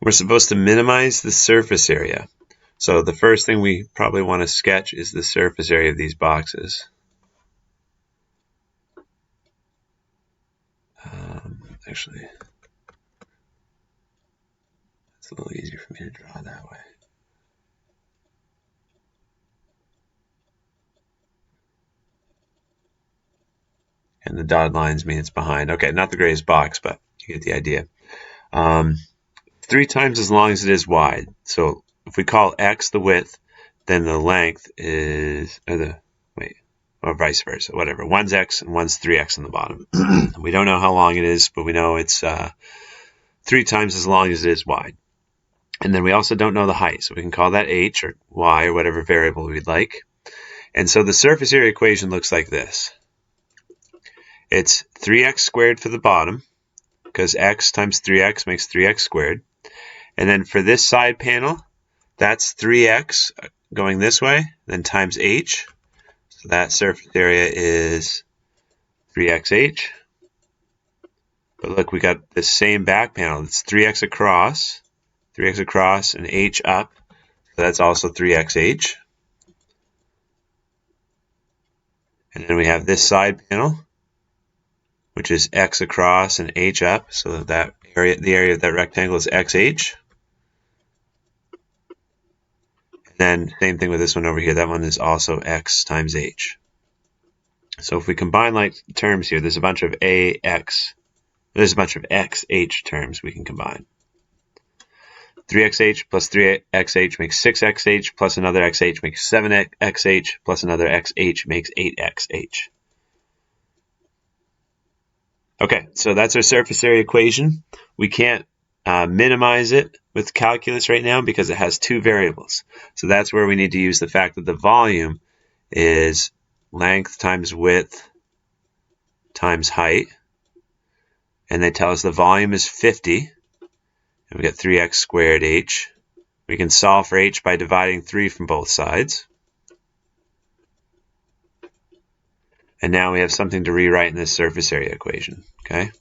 We're supposed to minimize the surface area. So the first thing we probably want to sketch is the surface area of these boxes. Actually, it's a little easier for me to draw that way. And the dotted lines mean it's behind. Okay, not the greatest box, but you get the idea. 3 times as long as it is wide. So if we call x the width, then the length is, or vice versa, whatever. One's x and one's 3x on the bottom. We don't know how long it is, but we know it's 3 times as long as it is wide. And then we also don't know the height, so we can call that h or y or whatever variable we'd like. And so the surface area equation looks like this. It's 3x squared for the bottom, because x times 3x makes 3x squared. And then for this side panel, that's 3x going this way, then times h. So that surface area is 3xh. But look, we got the same back panel. It's 3x across, and h up. So that's also 3xh. And then we have this side panel, which is x across and h up. So that area, the area of that rectangle is xh. And then same thing with this one over here. That one is also x times h. So if we combine like terms here, there's a bunch of ax. There's a bunch of xh terms we can combine. 3xh plus 3xh makes 6xh plus another xh makes 7xh plus another xh makes 8xh. Okay, so that's our surface area equation. We can't minimize it with calculus right now because it has 2 variables. So that's where we need to use the fact that the volume is length times width times height. And they tell us the volume is 50. And we get 3x squared h. We can solve for h by dividing 3 from both sides. And now we have something to rewrite in this surface area equation. Okay.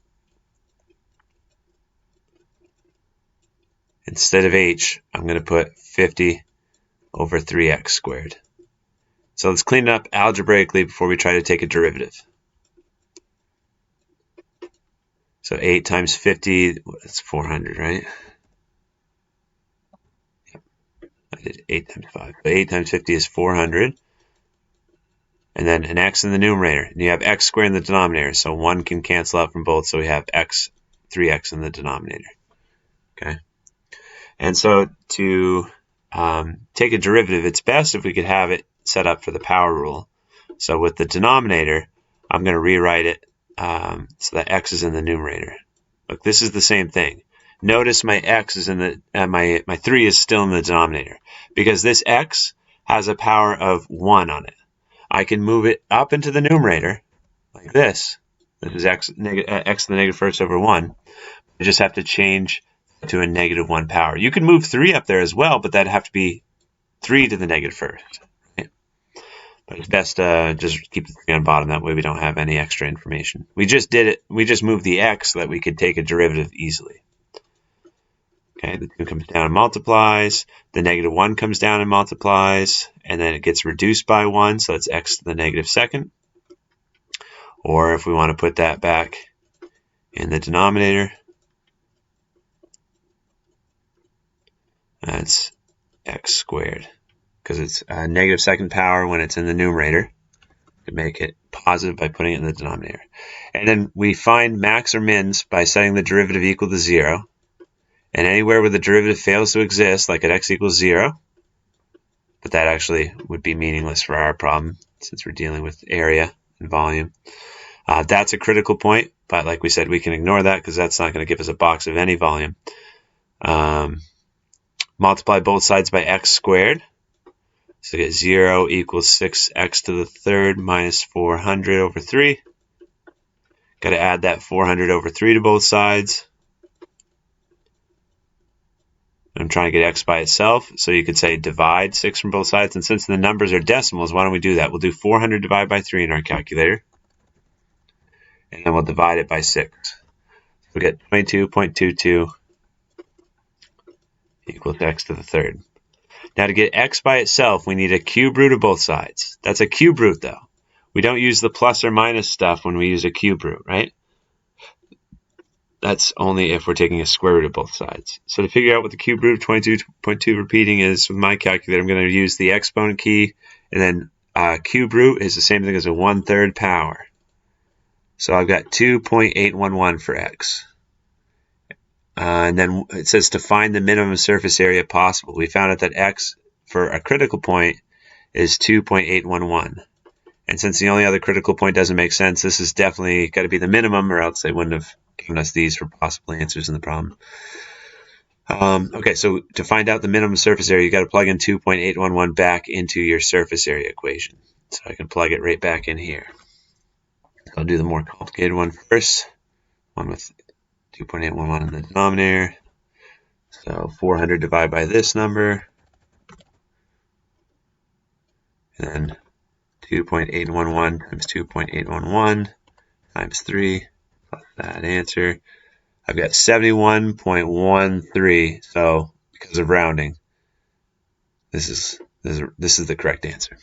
Instead of h, I'm going to put 50 over 3x squared. So let's clean it up algebraically before we try to take a derivative. So 8 times 50, that's 400, right? Yep. I did 8 times 5. So 8 times 50 is 400. And then an x in the numerator. And you have x squared in the denominator, so 1 can cancel out from both, so we have 3x in the denominator. Okay. And so to take a derivative, it's best if we could have it set up for the power rule. So with the denominator, I'm going to rewrite it so that x is in the numerator. Look, this is the same thing. Notice my x is in the my 3 is still in the denominator because this x has a power of 1 on it. I can move it up into the numerator like this. This is x to the negative first over 1. I just have to change to a negative 1 power. You can move 3 up there as well, but that'd have to be 3 to the negative first. Right? But it's best to just keep the 3 on bottom. That way we don't have any extra information. We just did it. We just moved the x so that we could take a derivative easily. Okay, the 2 comes down and multiplies. The negative 1 comes down and multiplies. And then it gets reduced by 1, so it's x to the negative second. Or if we want to put that back in the denominator, that's x squared. Because it's a negative second power when it's in the numerator. We can make it positive by putting it in the denominator. And then we find max or mins by setting the derivative equal to 0. And anywhere where the derivative fails to exist, like at x equals 0, but that actually would be meaningless for our problem since we're dealing with area and volume. That's a critical point, but like we said, we can ignore that because that's not going to give us a box of any volume. Multiply both sides by x squared. So we get 0 equals 6x to the third minus 400 over 3. Got to add that 400 over 3 to both sides. I'm trying to get x by itself, so you could say divide 6 from both sides. And since the numbers are decimals, why don't we do that? We'll do 400 divided by 3 in our calculator. And then we'll divide it by 6. We get 22.22 equals x to the third. Now to get x by itself, we need a cube root of both sides. That's a cube root, though. We don't use the plus or minus stuff when we use a cube root, right? That's only if we're taking a square root of both sides. So to figure out what the cube root of 22.2 repeating is with my calculator, I'm going to use the exponent key, and then cube root is the same thing as a 1/3 power. So I've got 2.811 for x. And then it says to find the minimum surface area possible. We found out that x for a critical point is 2.811. And since the only other critical point doesn't make sense, this has definitely got to be the minimum, or else they wouldn't have given us these for possible answers in the problem. Okay, so to find out the minimum surface area, you got to plug in 2.811 back into your surface area equation. So I can plug it right back in here. So I'll do the more complicated one first, one with 2.811 in the denominator. So 400 divided by this number, and then 2.811 times 2.811 times 3, plus that answer. I've got 71.13, so because of rounding, this is the correct answer.